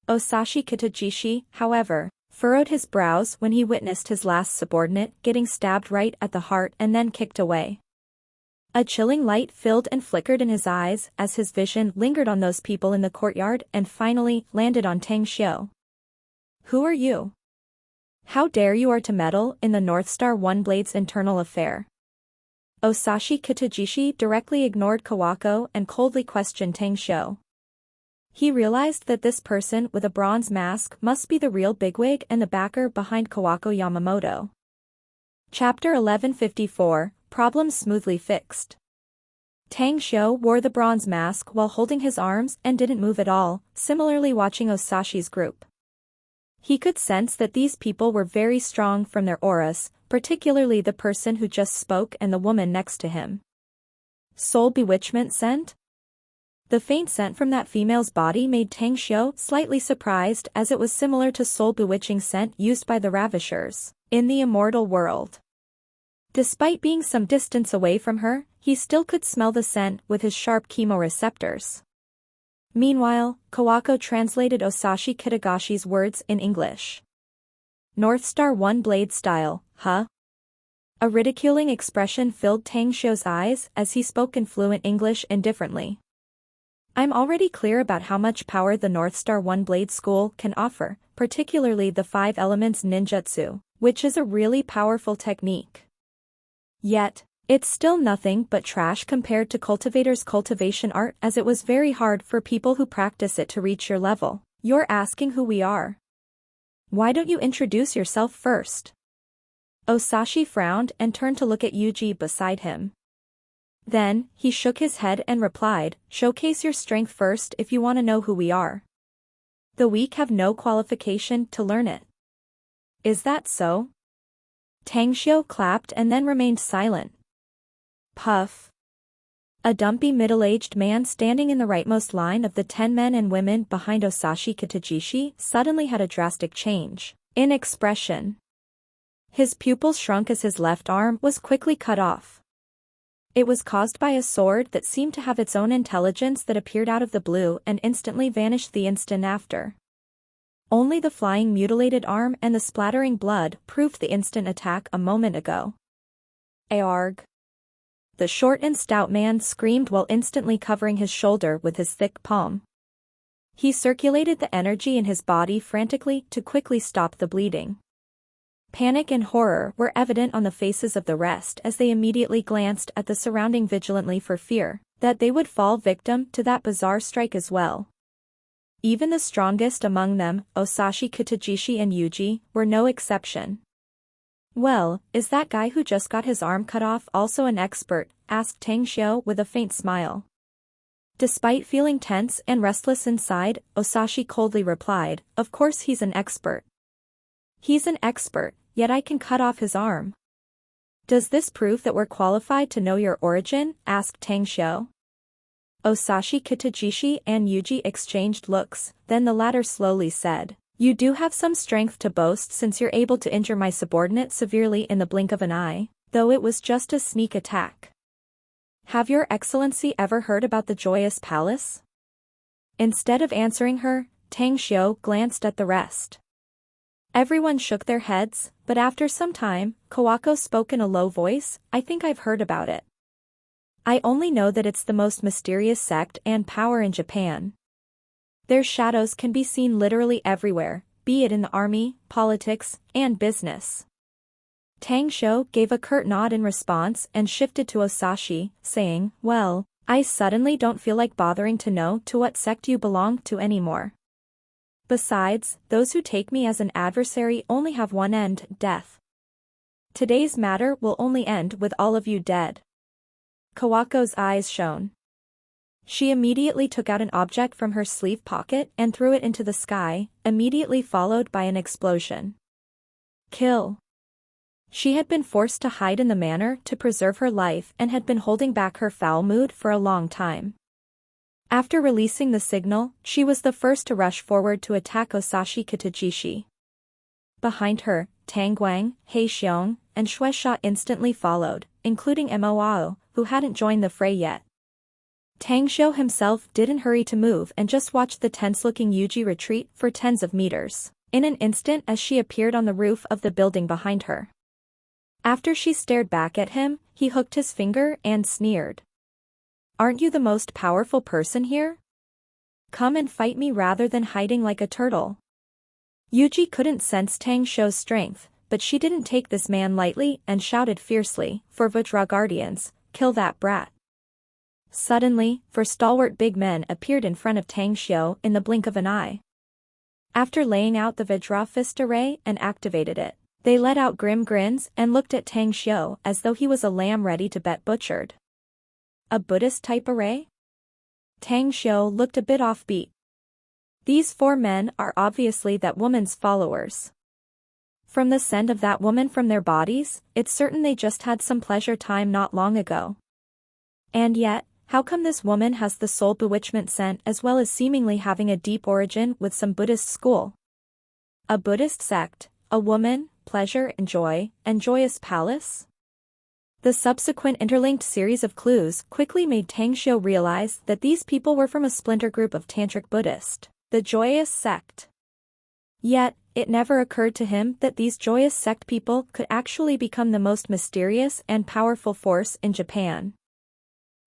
Osashi Kitajishi, however, furrowed his brows when he witnessed his last subordinate getting stabbed right at the heart and then kicked away. A chilling light filled and flickered in his eyes as his vision lingered on those people in the courtyard and finally landed on Tang Xiu. Who are you? How dare you are to meddle in the North Star One Blade's internal affair? Osashi Kitajishi directly ignored Kawako and coldly questioned Tang Xiu. He realized that this person with a bronze mask must be the real bigwig and the backer behind Kawako Yamamoto. Chapter 1154, Problems Smoothly Fixed. Tang Xiu wore the bronze mask while holding his arms and didn't move at all, similarly watching Osashi's group. He could sense that these people were very strong from their auras, particularly the person who just spoke and the woman next to him. Soul bewitchment scent? The faint scent from that female's body made Tang Xiu slightly surprised as it was similar to soul bewitching scent used by the Ravishers in the Immortal world. Despite being some distance away from her, he still could smell the scent with his sharp chemoreceptors. Meanwhile, Kawako translated Osashi Kitagashi's words in English. North Star One Blade style, huh? A ridiculing expression filled Tang Xiu's eyes as he spoke in fluent English indifferently. I'm already clear about how much power the North Star One Blade School can offer, particularly the 5 elements ninjutsu, which is a really powerful technique. Yet, it's still nothing but trash compared to cultivators' cultivation art, as it was very hard for people who practice it to reach your level. You're asking who we are. Why don't you introduce yourself first? Osashi frowned and turned to look at Yuji beside him. Then, he shook his head and replied, showcase your strength first if you want to know who we are. The weak have no qualification to learn it. Is that so? Tang Xiu clapped and then remained silent. Puff. A dumpy middle-aged man standing in the rightmost line of the 10 men and women behind Osashi Kitajishi suddenly had a drastic change in expression. His pupils shrunk as his left arm was quickly cut off. It was caused by a sword that seemed to have its own intelligence that appeared out of the blue and instantly vanished the instant after. Only the flying mutilated arm and the splattering blood proved the instant attack a moment ago. Aargh. The short and stout man screamed while instantly covering his shoulder with his thick palm. He circulated the energy in his body frantically to quickly stop the bleeding. Panic and horror were evident on the faces of the rest as they immediately glanced at the surrounding vigilantly for fear that they would fall victim to that bizarre strike as well. Even the strongest among them, Osashi Kitajishi and Yuji, were no exception. Well, is that guy who just got his arm cut off also an expert? Asked Tang Xiu with a faint smile. Despite feeling tense and restless inside, Osashi coldly replied, of course he's an expert. He's an expert, yet I can cut off his arm. Does this prove that we're qualified to know your origin? Asked Tang Xiu. Osashi Kitajishi and Yuji exchanged looks, then the latter slowly said, you do have some strength to boast since you're able to injure my subordinate severely in the blink of an eye, though it was just a sneak attack. Have your excellency ever heard about the Joyous Palace? Instead of answering her, Tang Xiu glanced at the rest. Everyone shook their heads, but after some time, Kawako spoke in a low voice, I think I've heard about it. I only know that it's the most mysterious sect and power in Japan. Their shadows can be seen literally everywhere, be it in the army, politics, and business. Tang Xiu gave a curt nod in response and shifted to Osashi, saying, well, I suddenly don't feel like bothering to know to what sect you belong to anymore. Besides, those who take me as an adversary only have one end, death. Today's matter will only end with all of you dead. Kawako's eyes shone. She immediately took out an object from her sleeve pocket and threw it into the sky, immediately followed by an explosion. Kill. She had been forced to hide in the manor to preserve her life and had been holding back her foul mood for a long time. After releasing the signal, she was the first to rush forward to attack Osashi Kitajishi. Behind her, Tang Guang, He Xiong, and Shui Sha instantly followed, including Moao, who hadn't joined the fray yet. Tang Xiu himself didn't hurry to move and just watched the tense-looking Yuji retreat for tens of meters, in an instant as she appeared on the roof of the building behind her. After she stared back at him, he hooked his finger and sneered. Aren't you the most powerful person here? Come and fight me rather than hiding like a turtle. Yuji couldn't sense Tang Xiu's strength, but she didn't take this man lightly and shouted fiercely, "For Vajra Guardians, kill that brat." Suddenly, four stalwart big men appeared in front of Tang Xiu in the blink of an eye. After laying out the Vajra fist array and activated it, they let out grim grins and looked at Tang Xiu as though he was a lamb ready to bet butchered. A Buddhist-type array? Tang Xiu looked a bit offbeat. These four men are obviously that woman's followers. From the scent of that woman from their bodies, it's certain they just had some pleasure time not long ago. And yet, how come this woman has the soul bewitchment scent as well as seemingly having a deep origin with some Buddhist school? A Buddhist sect, a woman, pleasure and joy, and joyous palace? The subsequent interlinked series of clues quickly made Tang Xiu realize that these people were from a splinter group of Tantric Buddhist, the Joyous Sect. Yet, it never occurred to him that these Joyous Sect people could actually become the most mysterious and powerful force in Japan.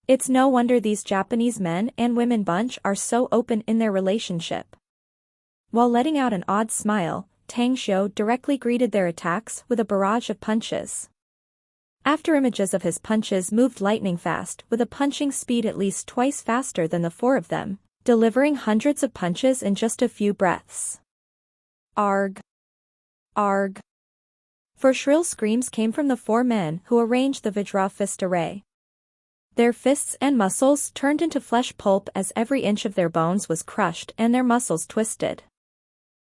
It's no wonder these Japanese men and women bunch are so open in their relationship. While letting out an odd smile, Tang Xiu directly greeted their attacks with a barrage of punches. After images of his punches moved lightning fast with a punching speed at least twice faster than the four of them, delivering hundreds of punches in just a few breaths. Arg! Arg! For shrill screams came from the four men who arranged the Vajra fist array. Their fists and muscles turned into flesh pulp as every inch of their bones was crushed and their muscles twisted.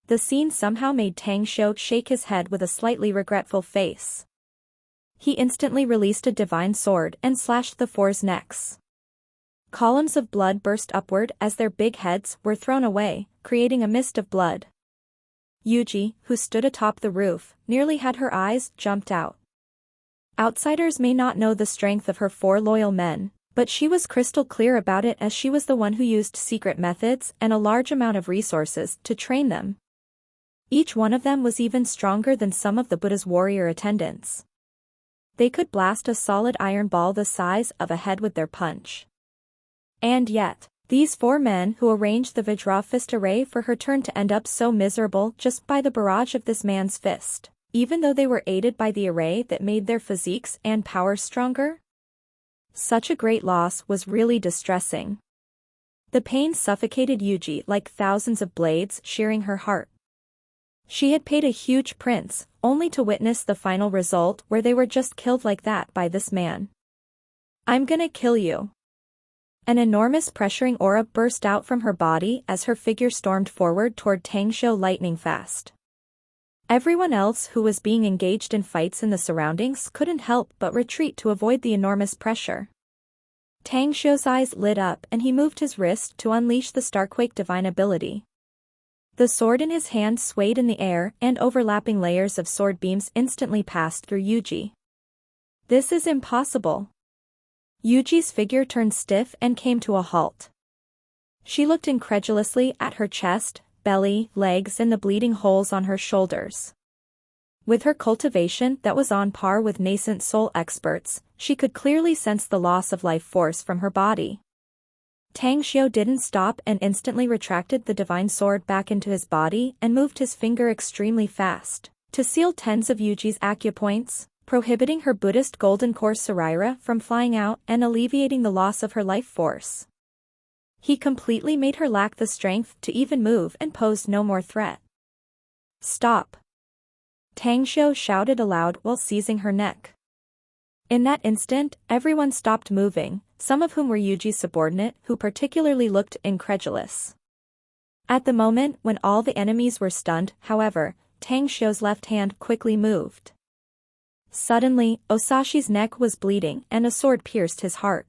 The scene somehow made Tang Xiu shake his head with a slightly regretful face. He instantly released a divine sword and slashed the four's necks. Columns of blood burst upward as their big heads were thrown away, creating a mist of blood. Yuji, who stood atop the roof, nearly had her eyes jumped out. Outsiders may not know the strength of her four loyal men, but she was crystal clear about it as she was the one who used secret methods and a large amount of resources to train them. Each one of them was even stronger than some of the Buddha's warrior attendants. They could blast a solid iron ball the size of a head with their punch. And yet, these four men who arranged the Vajra fist array for her turned to end up so miserable just by the barrage of this man's fist, even though they were aided by the array that made their physiques and power stronger. Such a great loss was really distressing. The pain suffocated Yuji like thousands of blades shearing her heart. She had paid a huge price, only to witness the final result where they were just killed like that by this man. I'm gonna kill you. An enormous pressuring aura burst out from her body as her figure stormed forward toward Tang Xiu lightning fast. Everyone else who was being engaged in fights in the surroundings couldn't help but retreat to avoid the enormous pressure. Tang Xiu's eyes lit up and he moved his wrist to unleash the Starquake divine ability. The sword in his hand swayed in the air and overlapping layers of sword beams instantly passed through Yuji. This is impossible. Yuji's figure turned stiff and came to a halt. She looked incredulously at her chest, belly, legs and the bleeding holes on her shoulders. With her cultivation that was on par with nascent soul experts, she could clearly sense the loss of life force from her body. Tang Xiu didn't stop and instantly retracted the divine sword back into his body and moved his finger extremely fast, to seal tens of Yuji's acupoints, prohibiting her Buddhist golden core Saraira from flying out and alleviating the loss of her life force. He completely made her lack the strength to even move and posed no more threat. "Stop!" Tang Xiu shouted aloud while seizing her neck. In that instant, everyone stopped moving, some of whom were Yuji's subordinate who particularly looked incredulous. At the moment when all the enemies were stunned, however, Tang Xiu's left hand quickly moved. Suddenly, Osashi's neck was bleeding and a sword pierced his heart.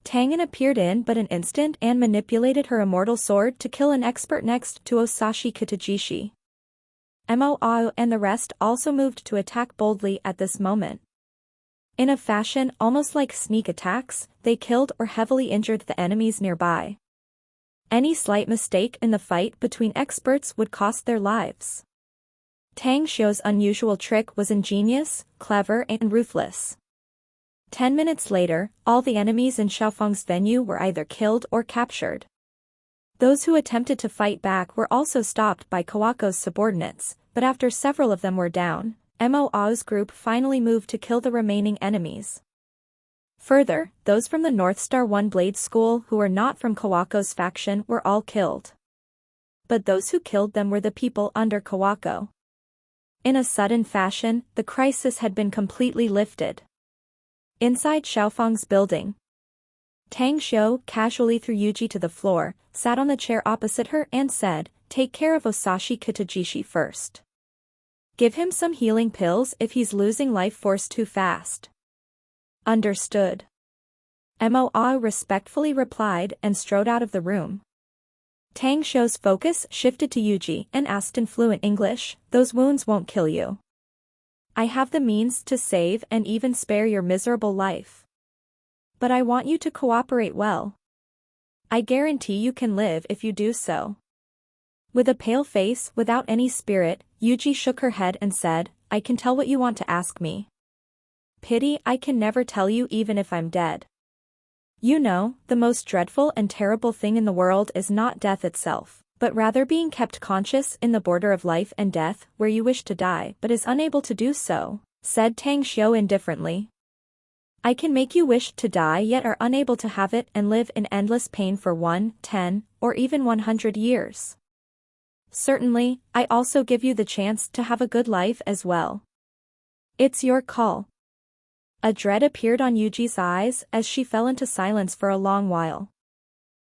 Tangan appeared in but an instant and manipulated her immortal sword to kill an expert next to Osashi Kitajishi. Mo and the rest also moved to attack boldly at this moment. In a fashion almost like sneak attacks, they killed or heavily injured the enemies nearby. Any slight mistake in the fight between experts would cost their lives. Tang Xiu's unusual trick was ingenious, clever and ruthless. 10 minutes later, all the enemies in Xiaofeng's venue were either killed or captured. Those who attempted to fight back were also stopped by Kawako's subordinates, but after several of them were down, Mo's group finally moved to kill the remaining enemies. Further, those from the North Star One Blade School who were not from Kawako's faction were all killed. But those who killed them were the people under Kawako. In a sudden fashion, the crisis had been completely lifted. Inside Xiaofeng's building, Tang Xiu casually threw Yuji to the floor, sat on the chair opposite her and said, "Take care of Osashi Kitajishi first. Give him some healing pills if he's losing life force too fast." "Understood." Mo respectfully replied and strode out of the room. Tang Xiu's focus shifted to Yuji and asked in fluent English, "Those wounds won't kill you. I have the means to save and even spare your miserable life. But I want you to cooperate well. I guarantee you can live if you do so." With a pale face without any spirit, Yuji shook her head and said, "I can tell what you want to ask me. Pity I can never tell you even if I'm dead. You know, the most dreadful and terrible thing in the world is not death itself, but rather being kept conscious in the border of life and death where you wish to die but is unable to do so," said Tang Xiu indifferently. "I can make you wish to die yet are unable to have it and live in endless pain for 1, 10, or even 100 years. Certainly, I also give you the chance to have a good life as well. It's your call." A dread appeared on Yuji's eyes as she fell into silence for a long while.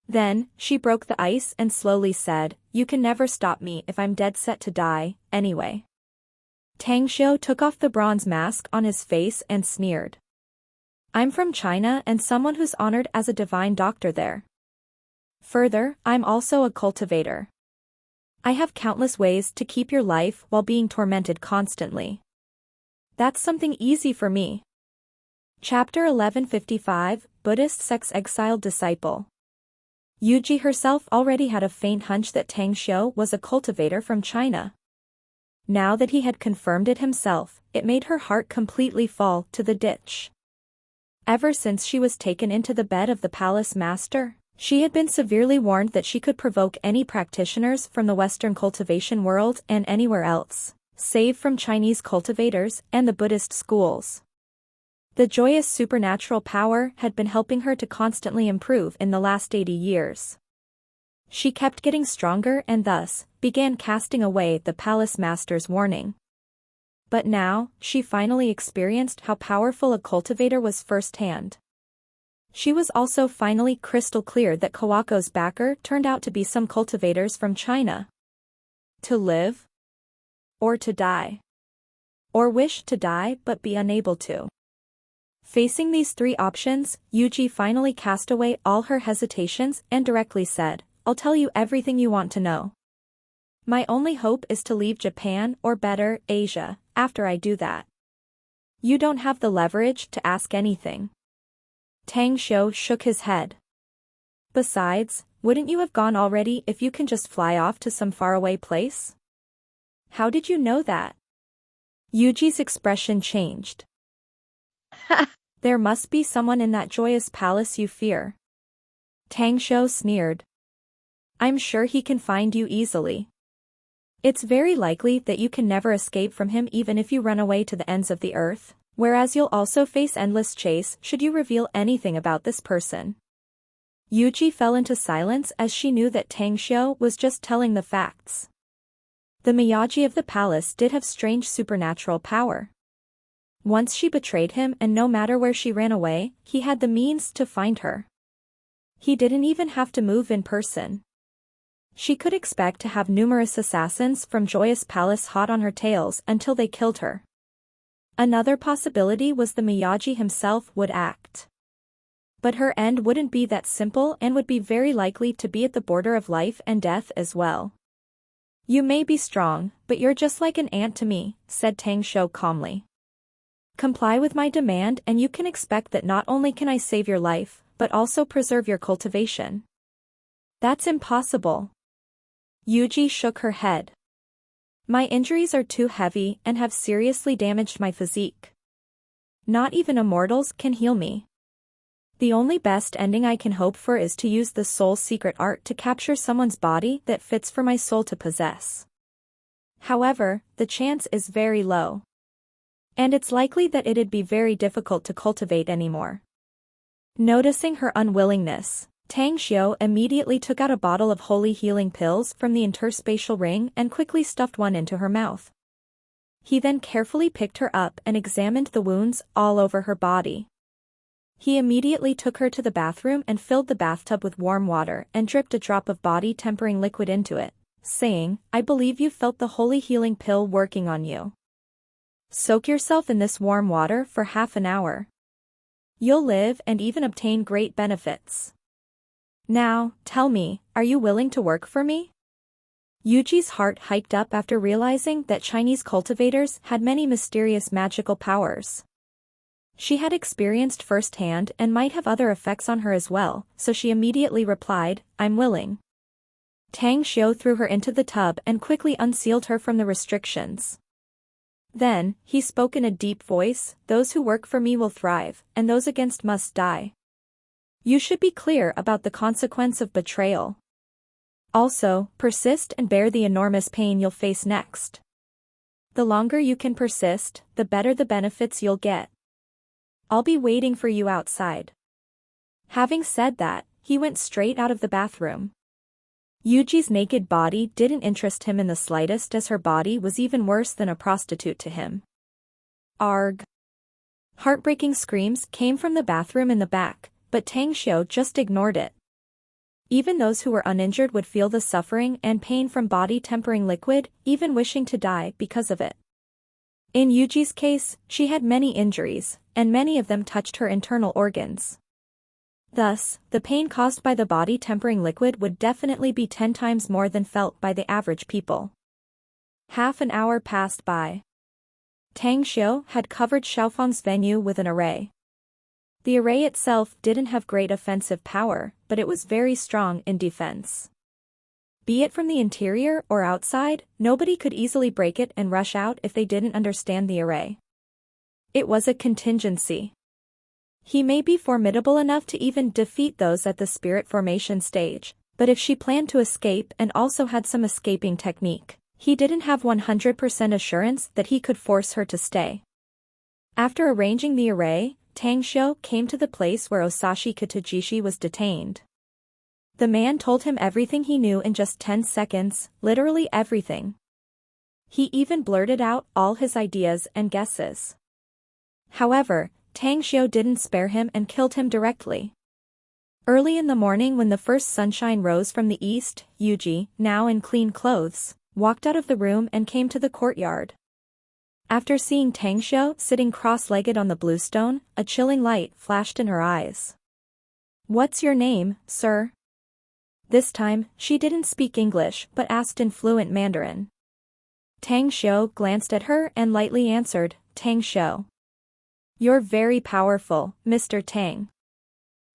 Then, she broke the ice and slowly said, "You can never stop me if I'm dead set to die, anyway." Tang Xiu took off the bronze mask on his face and sneered. "I'm from China and someone who's honored as a divine doctor there. Further, I'm also a cultivator. I have countless ways to keep your life while being tormented constantly. That's something easy for me." Chapter 1155, Buddhist Sect's Exiled Disciple. Yuji herself already had a faint hunch that Tang Xiu was a cultivator from China. Now that he had confirmed it himself, it made her heart completely fall to the ditch. Ever since she was taken into the bed of the palace master, she had been severely warned that she could provoke any practitioners from the Western cultivation world and anywhere else, save from Chinese cultivators and the Buddhist schools. The joyous supernatural power had been helping her to constantly improve in the last 80 years. She kept getting stronger and thus, began casting away the palace master's warning. But now, she finally experienced how powerful a cultivator was firsthand. She was also finally crystal clear that Kawako's backer turned out to be some cultivators from China. To live? Or to die? Or wish to die but be unable to? Facing these three options, Yuji finally cast away all her hesitations and directly said, "I'll tell you everything you want to know. My only hope is to leave Japan or better, Asia, after I do that. You don't have the leverage to ask anything." Tang Xiu shook his head. "Besides, wouldn't you have gone already if you can just fly off to some faraway place?" "How did you know that?" Yuji's expression changed. "There must be someone in that joyous palace you fear." Tang Xiu sneered. "I'm sure he can find you easily. It's very likely that you can never escape from him even if you run away to the ends of the earth, whereas you'll also face endless chase should you reveal anything about this person." Yuji fell into silence as she knew that Tang Xiu was just telling the facts. The Miyagi of the palace did have strange supernatural power. Once she betrayed him, and no matter where she ran away, he had the means to find her. He didn't even have to move in person. She could expect to have numerous assassins from Joyous Palace hot on her tails until they killed her. Another possibility was the Miyagi himself would act. But her end wouldn't be that simple and would be very likely to be at the border of life and death as well. You may be strong, but you're just like an ant to me, said Tang Xiu calmly. Comply with my demand and you can expect that not only can I save your life, but also preserve your cultivation. That's impossible. Yuji shook her head. My injuries are too heavy and have seriously damaged my physique. Not even immortals can heal me. The only best ending I can hope for is to use the soul's secret art to capture someone's body that fits for my soul to possess. However, the chance is very low. And it's likely that it'd be very difficult to cultivate anymore. Noticing her unwillingness, Tang Xiu immediately took out a bottle of holy healing pills from the interspatial ring and quickly stuffed one into her mouth. He then carefully picked her up and examined the wounds all over her body. He immediately took her to the bathroom and filled the bathtub with warm water and dripped a drop of body-tempering liquid into it, saying, I believe you felt the holy healing pill working on you. Soak yourself in this warm water for half an hour. You'll live and even obtain great benefits. Now, tell me, are you willing to work for me? Yuji's heart hiked up after realizing that Chinese cultivators had many mysterious magical powers. She had experienced firsthand and might have other effects on her as well, so she immediately replied, I'm willing. Tang Xiu threw her into the tub and quickly unsealed her from the restrictions. Then, he spoke in a deep voice, those who work for me will thrive, and those against must die. You should be clear about the consequence of betrayal. Also, persist and bear the enormous pain you'll face next. The longer you can persist, the better the benefits you'll get. I'll be waiting for you outside. Having said that, he went straight out of the bathroom. Yuji's naked body didn't interest him in the slightest, as her body was even worse than a prostitute to him. Arg! Heartbreaking screams came from the bathroom in the back, but Tang Xiu just ignored it. Even those who were uninjured would feel the suffering and pain from body-tempering liquid, even wishing to die because of it. In Yuji's case, she had many injuries, and many of them touched her internal organs. Thus, the pain caused by the body-tempering liquid would definitely be 10 times more than felt by the average people. Half an hour passed by. Tang Xiu had covered Xiaofang's venue with an array. The array itself didn't have great offensive power, but it was very strong in defense. Be it from the interior or outside, nobody could easily break it and rush out if they didn't understand the array. It was a contingency. He may be formidable enough to even defeat those at the spirit formation stage, but if she planned to escape and also had some escaping technique, he didn't have 100% assurance that he could force her to stay. After arranging the array, Tang Xiu came to the place where Osashi Katajishi was detained. The man told him everything he knew in just 10 seconds, literally everything. He even blurted out all his ideas and guesses. However, Tang Xiu didn't spare him and killed him directly. Early in the morning, when the first sunshine rose from the east, Yuji, now in clean clothes, walked out of the room and came to the courtyard. After seeing Tang Xiu sitting cross-legged on the bluestone, a chilling light flashed in her eyes. What's your name, sir? This time, she didn't speak English but asked in fluent Mandarin. Tang Xiu glanced at her and lightly answered, Tang Xiu. You're very powerful, Mr. Tang.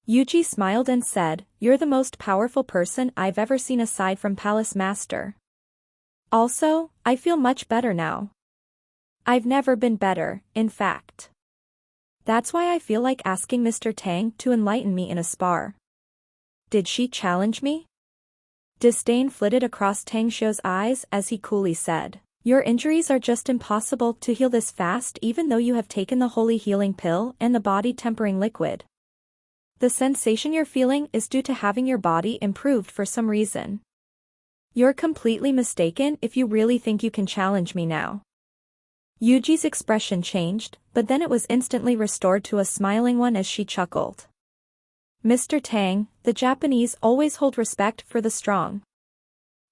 Yuji smiled and said, you're the most powerful person I've ever seen aside from Palace Master. Also, I feel much better now. I've never been better, in fact. That's why I feel like asking Mr. Tang to enlighten me in a spar. Did she challenge me? Disdain flitted across Tang Xiu's eyes as he coolly said, your injuries are just impossible to heal this fast even though you have taken the holy healing pill and the body-tempering liquid. The sensation you're feeling is due to having your body improved for some reason. You're completely mistaken if you really think you can challenge me now. Yuji's expression changed, but then it was instantly restored to a smiling one as she chuckled. Mr. Tang, the Japanese always hold respect for the strong.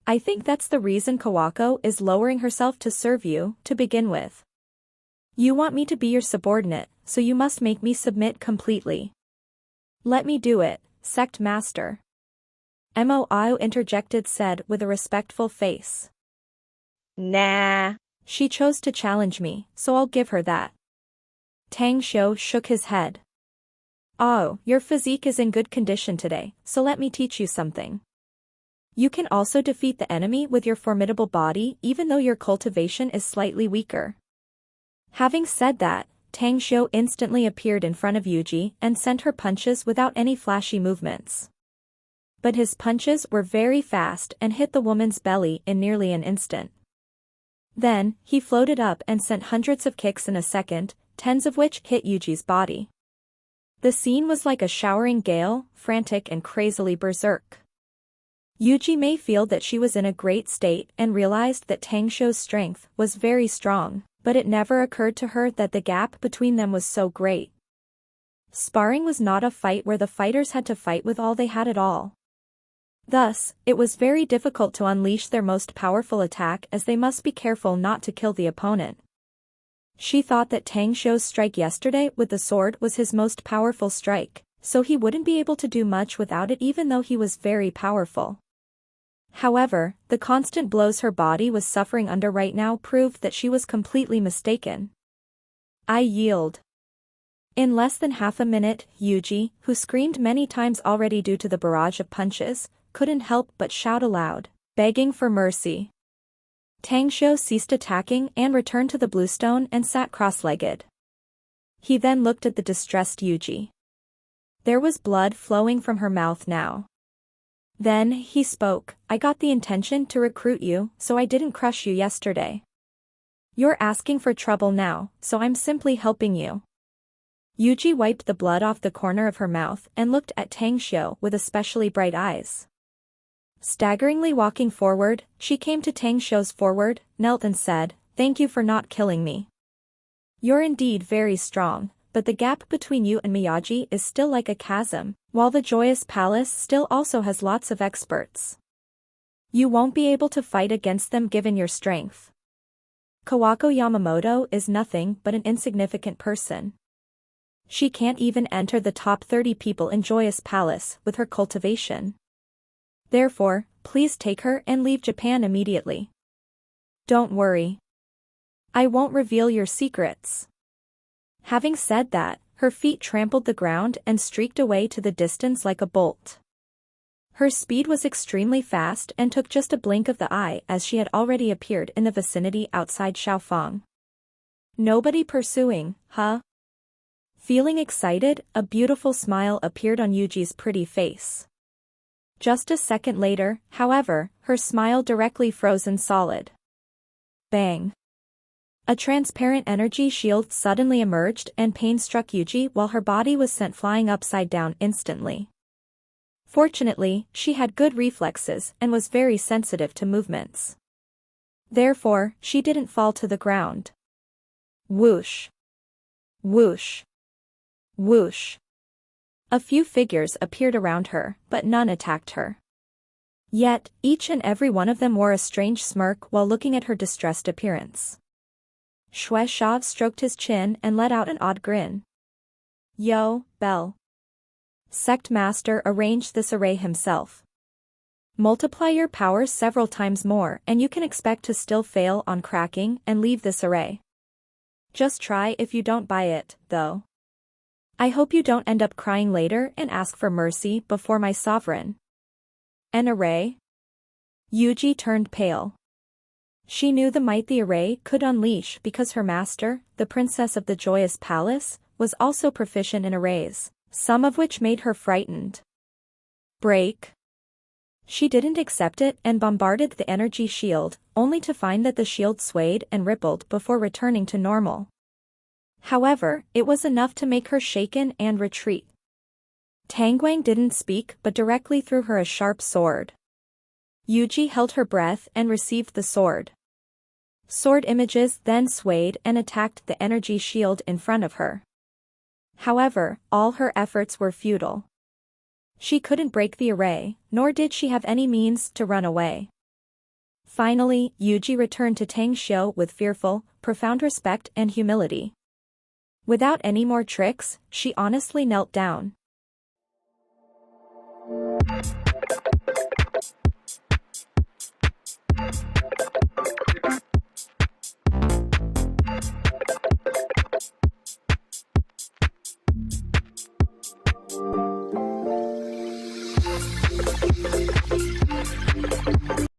I think that's the reason Kawako is lowering herself to serve you, to begin with. You want me to be your subordinate, so you must make me submit completely. Let me do it, sect master. Moi interjected said with a respectful face. Nah. She chose to challenge me, so I'll give her that. Tang Xiu shook his head. Oh, your physique is in good condition today, so let me teach you something. You can also defeat the enemy with your formidable body even though your cultivation is slightly weaker. Having said that, Tang Xiu instantly appeared in front of Yuji and sent her punches without any flashy movements. But his punches were very fast and hit the woman's belly in nearly an instant. Then, he floated up and sent hundreds of kicks in a second, tens of which hit Yuji's body. The scene was like a showering gale, frantic and crazily berserk. Yuji may feel that she was in a great state and realized that Tang Xiu's strength was very strong, but it never occurred to her that the gap between them was so great. Sparring was not a fight where the fighters had to fight with all they had at all. Thus, it was very difficult to unleash their most powerful attack as they must be careful not to kill the opponent. She thought that Tang Xiu's strike yesterday with the sword was his most powerful strike, so he wouldn't be able to do much without it even though he was very powerful. However, the constant blows her body was suffering under right now proved that she was completely mistaken. I yield. In less than half a minute, Yuji, who screamed many times already due to the barrage of punches, couldn't help but shout aloud, begging for mercy. Tang Xiu ceased attacking and returned to the bluestone and sat cross-legged. He then looked at the distressed Yuji. There was blood flowing from her mouth now. Then, he spoke, I got the intention to recruit you, so I didn't crush you yesterday. You're asking for trouble now, so I'm simply helping you. Yuji wiped the blood off the corner of her mouth and looked at Tang Xiu with especially bright eyes. Staggeringly walking forward, she came to Tang Xiu's forward, knelt and said, Thank you for not killing me. You're indeed very strong, but the gap between you and Miyagi is still like a chasm, while the Joyous Palace still also has lots of experts. You won't be able to fight against them given your strength. Kawako Yamamoto is nothing but an insignificant person. She can't even enter the top 30 people in Joyous Palace with her cultivation. Therefore, please take her and leave Japan immediately. Don't worry. I won't reveal your secrets. Having said that, her feet trampled the ground and streaked away to the distance like a bolt. Her speed was extremely fast and took just a blink of the eye as she had already appeared in the vicinity outside Shaofeng. Nobody pursuing, huh? Feeling excited, a beautiful smile appeared on Yuji's pretty face. Just a second later, however, her smile directly frozen solid. Bang. A transparent energy shield suddenly emerged and pain struck Yuji while her body was sent flying upside down instantly. Fortunately, she had good reflexes and was very sensitive to movements. Therefore, she didn't fall to the ground. Whoosh. Whoosh. Whoosh. A few figures appeared around her, but none attacked her. Yet, each and every one of them wore a strange smirk while looking at her distressed appearance. Xue Shav stroked his chin and let out an odd grin. Yo, Bell. Sect Master arranged this array himself. Multiply your powers several times more and you can expect to still fail on cracking and leave this array. Just try if you don't buy it, though. I hope you don't end up crying later and ask for mercy before my sovereign. An array? Yuji turned pale. She knew the might the array could unleash because her master, the princess of the Joyous Palace, was also proficient in arrays, some of which made her frightened. Break. She didn't accept it and bombarded the energy shield, only to find that the shield swayed and rippled before returning to normal. However, it was enough to make her shaken and retreat. Tang Guang didn't speak but directly threw her a sharp sword. Yuji held her breath and received the sword. Sword images then swayed and attacked the energy shield in front of her. However, all her efforts were futile. She couldn't break the array, nor did she have any means to run away. Finally, Yuji returned to Tang Xiu with fearful, profound respect and humility. Without any more tricks, she honestly knelt down.